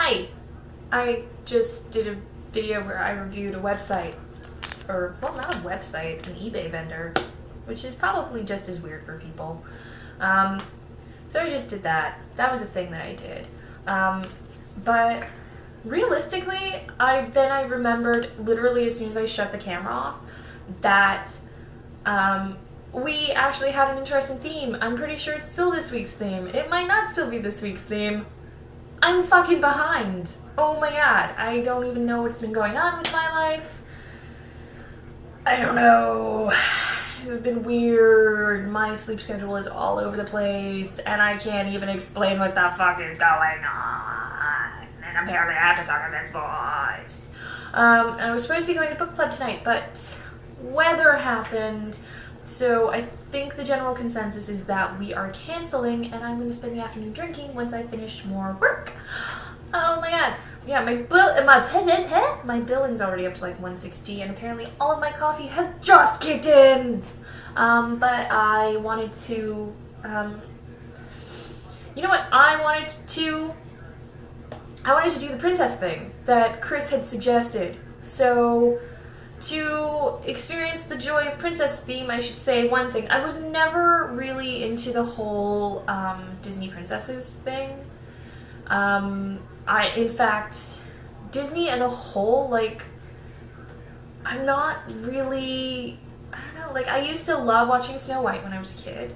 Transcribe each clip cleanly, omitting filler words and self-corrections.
Hi! I just did a video where I reviewed a website, or, well, not a website, an eBay vendor, which is probably just as weird for people. So I just did that. That was a thing that I did. But realistically, I remembered literally as soon as I shut the camera off that we actually had an interesting theme. I'm pretty sure it's still this week's theme. It might not still be this week's theme. I'm fucking behind. Oh my god. I don't even know what's been going on with my life. I don't know. This has been weird. My sleep schedule is all over the place, and I can't even explain what the fuck is going on. And apparently I have to talk in this voice. And I was supposed to be going to book club tonight, but weather happened. So I think the general consensus is that we are canceling, and I'm going to spend the afternoon drinking once I finish more work. Oh my god. Yeah, my billing's already up to like 160, and apparently all of my coffee has just kicked in. But I wanted to, you know what? I wanted to do the princess thing that Chris had suggested. So to experience the joy of princess theme, I should say one thing. I was never really into the whole Disney princesses thing. In fact, Disney as a whole, like, I'm not really, I don't know, like, I used to love watching Snow White when I was a kid,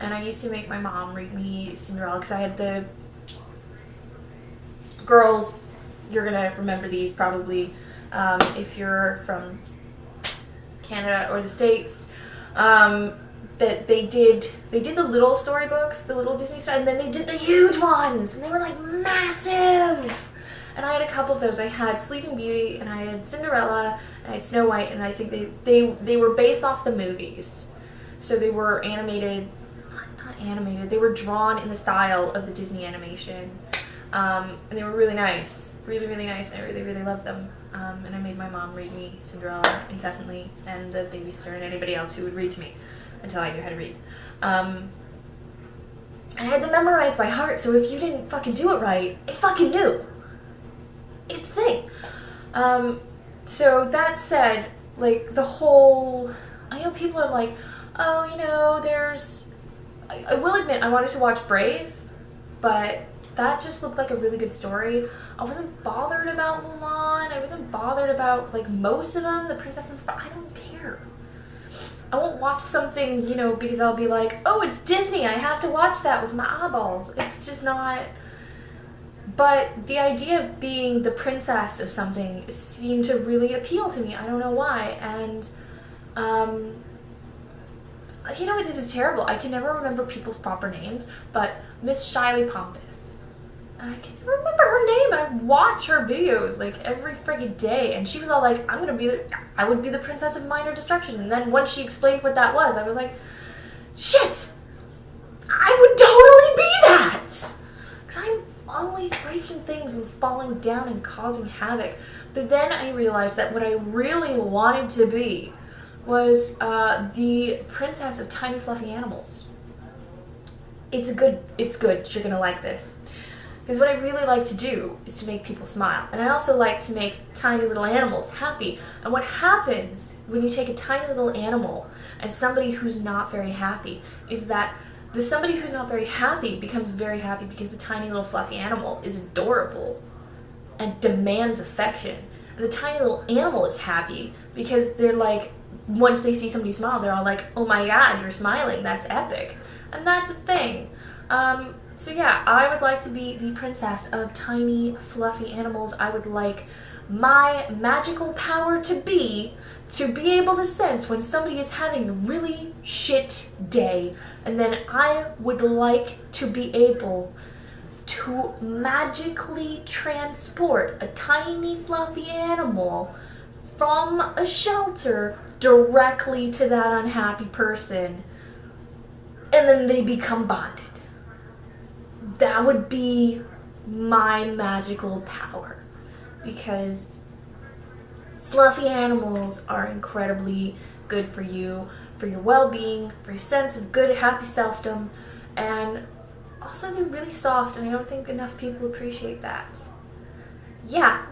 and I used to make my mom read me Cinderella, because I had the girls, you're gonna remember these probably, if you're from Canada or the States, that they did the little storybooks, the little Disney story, and then they did the huge ones, and they were like massive. And I had a couple of those. I had Sleeping Beauty, and I had Cinderella, and I had Snow White, and I think they were based off the movies, so they were animated, not animated. They were drawn in the style of the Disney animation, and they were really nice, really nice. And I really loved them. And I made my mom read me Cinderella incessantly, and the babysitter, and anybody else who would read to me until I knew how to read. And I had them memorized by heart, so if you didn't fucking do it right, I fucking knew. It's the thing. So that said, like, the whole, I know people are like, oh, you know, I will admit I wanted to watch Brave, but that just looked like a really good story. I wasn't bothered about Mulan. I wasn't bothered about, like, most of them, the princesses, but I don't care. I won't watch something, you know, because I'll be like, oh, it's Disney, I have to watch that with my eyeballs. It's just not. But the idea of being the princess of something seemed to really appeal to me. I don't know why. And, you know what, this is terrible. I can never remember people's proper names, but Miss Shiley Pompous. I can never remember her name, and I watch her videos like every friggin' day, and she was all like, I would be the princess of minor destruction. And then once she explained what that was, I was like, shit, I would totally be that, because I'm always breaking things and falling down and causing havoc. But then I realized that what I really wanted to be was the princess of tiny fluffy animals. It's good, you're gonna like this. Because what I really like to do is to make people smile. And I also like to make tiny little animals happy. And what happens when you take a tiny little animal and somebody who's not very happy is that somebody who's not very happy becomes very happy because the tiny little fluffy animal is adorable and demands affection. And the tiny little animal is happy because they're like, once they see somebody smile, they're all like, oh my god, you're smiling, that's epic. And that's a thing. So yeah, I would like to be the princess of tiny, fluffy animals. I would like my magical power to be able to sense when somebody is having a really shit day. And then I would like to be able to magically transport a tiny, fluffy animal from a shelter directly to that unhappy person. And then they become bonded. That would be my magical power, because fluffy animals are incredibly good for you, for your well-being, for your sense of good, happy selfdom, and also they're really soft, and I don't think enough people appreciate that. yeah,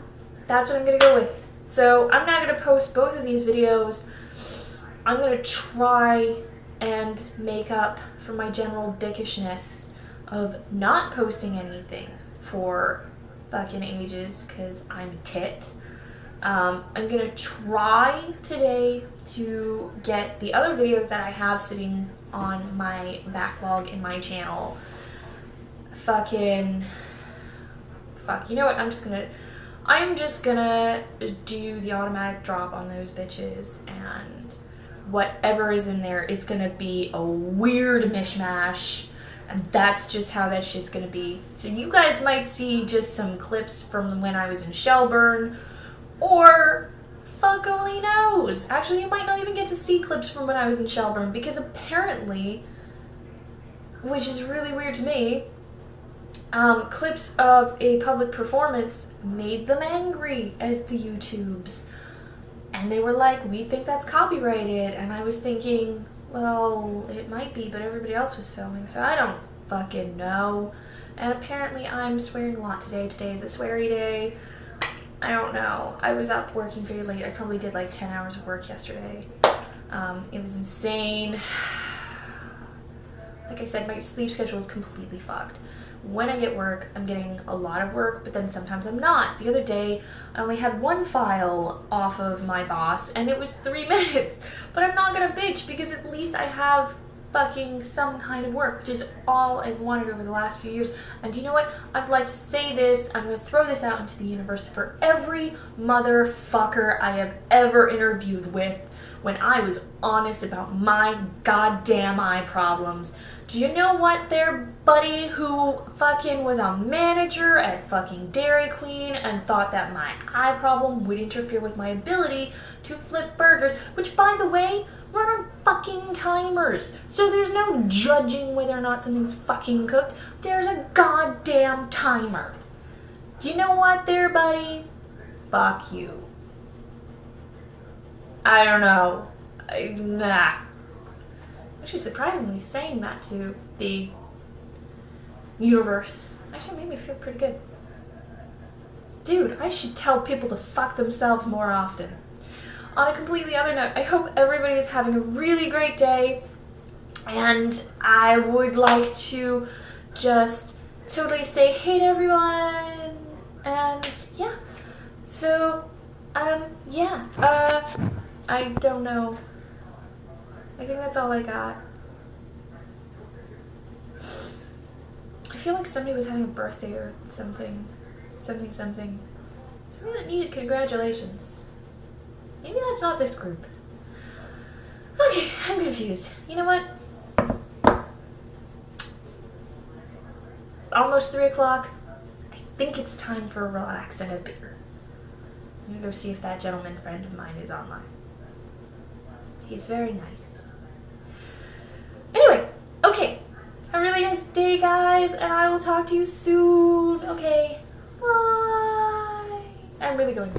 that's what I'm gonna go with. So I'm not gonna post both of these videos. I'm gonna try and make up for my general dickishness of not posting anything for fucking ages because I'm a tit. I'm gonna try today to get the other videos that I have sitting on my backlog in my channel. Fuck, you know what, I'm just gonna do the automatic drop on those bitches, and whatever is in there is gonna be a weird mishmash, and that's just how that shit's gonna be. So you guys might see just some clips from when I was in Shelburne, or fuck only knows. Actually, you might not even get to see clips from when I was in Shelburne, because apparently, which is really weird to me, clips of a public performance made them angry at the YouTubes. And they were like, we think that's copyrighted. And I was thinking, well, it might be, but everybody else was filming, so I don't fucking know. And apparently I'm swearing a lot today. Today is a sweary day. I don't know. I was up working very late. I probably did like 10 hours of work yesterday. It was insane. Like I said, my sleep schedule is completely fucked. When I get work, I'm getting a lot of work, but then sometimes I'm not. The other day, I only had one file off of my boss, and it was 3 minutes. But I'm not gonna bitch, because at least I have fucking some kind of work, which is all I've wanted over the last few years. And you know what? I'd like to say this, I'm gonna throw this out into the universe for every motherfucker I have ever interviewed with when I was honest about my goddamn eye problems. Do you know what, their buddy who fucking was a manager at fucking Dairy Queen and thought that my eye problem would interfere with my ability to flip burgers, which, by the way, run on fucking timers. So there's no judging whether or not something's fucking cooked. There's a goddamn timer. Do you know what, there, buddy? Fuck you. I don't know. Actually, surprisingly, saying that to the universe actually made me feel pretty good. Dude, I should tell people to fuck themselves more often. On a completely other note, I hope everybody is having a really great day, and I would like to just totally say hey to everyone, and yeah. So, yeah, I don't know. I think that's all I got. I feel like somebody was having a birthday or something that needed congratulations. Maybe that's not this group. Okay, I'm confused. You know what? Almost 3 o'clock. I think it's time for a relax and a beer. I'm gonna go see if that gentleman friend of mine is online. He's very nice. Anyway, okay. Have a really nice day, guys, and I will talk to you soon. Okay, bye. I'm really going.